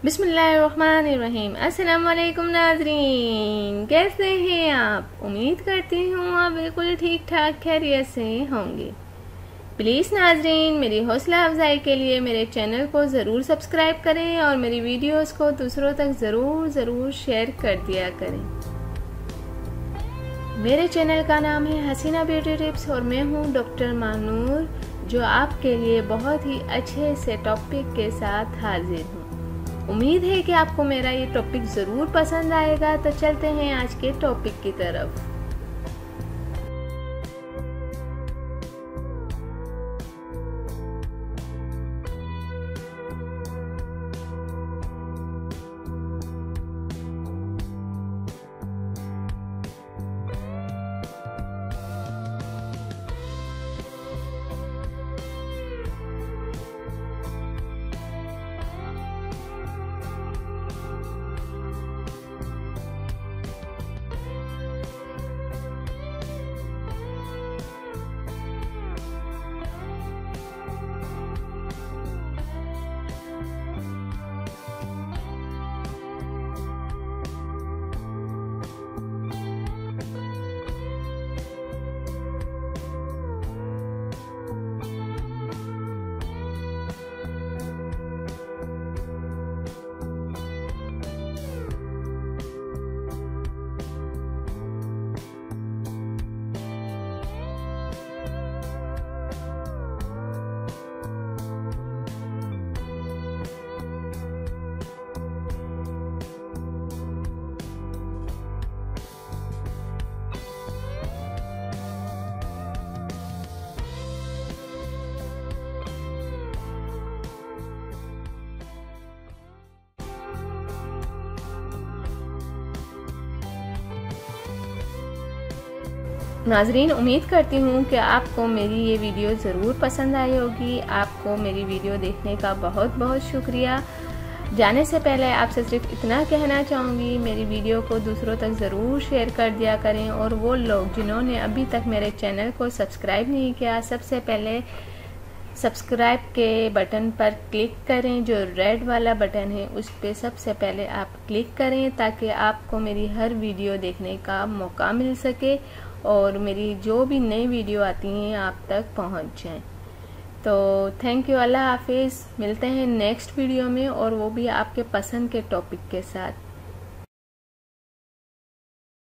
बिस्मिल्लाहिर्रहमानिर्रहीम। अस्सलाम वालेकुम नाज़रीन, कैसे हैं आप? उम्मीद करती हूँ आप बिल्कुल ठीक ठाक खैरियत से होंगे। प्लीज़ नाज़रीन, मेरी हौसला अफजाई के लिए मेरे चैनल को ज़रूर सब्सक्राइब करें और मेरी वीडियोस को दूसरों तक ज़रूर शेयर कर दिया करें। मेरे चैनल का नाम है हसीना ब्यूटी टिप्स और मैं हूँ डॉक्टर मानूर, जो आपके लिए बहुत ही अच्छे से टॉपिक के साथ हाजिर हूँ। उम्मीद है कि आपको मेरा ये टॉपिक ज़रूर पसंद आएगा। तो चलते हैं आज के टॉपिक की तरफ। नाजरीन, उम्मीद करती हूँ कि आपको मेरी ये वीडियो ज़रूर पसंद आई होगी। आपको मेरी वीडियो देखने का बहुत बहुत शुक्रिया। जाने से पहले आपसे सिर्फ इतना कहना चाहूँगी, मेरी वीडियो को दूसरों तक ज़रूर शेयर कर दिया करें। और वो लोग जिन्होंने अभी तक मेरे चैनल को सब्सक्राइब नहीं किया, सबसे पहले सब्सक्राइब के बटन पर क्लिक करें। जो रेड वाला बटन है उस पर सबसे पहले आप क्लिक करें, ताकि आपको मेरी हर वीडियो देखने का मौका मिल सके और मेरी जो भी नई वीडियो आती हैं आप तक पहुंच जाएं। तो थैंक यू, अल्लाह हाफिज़। मिलते हैं नेक्स्ट वीडियो में, और वो भी आपके पसंद के टॉपिक के साथ।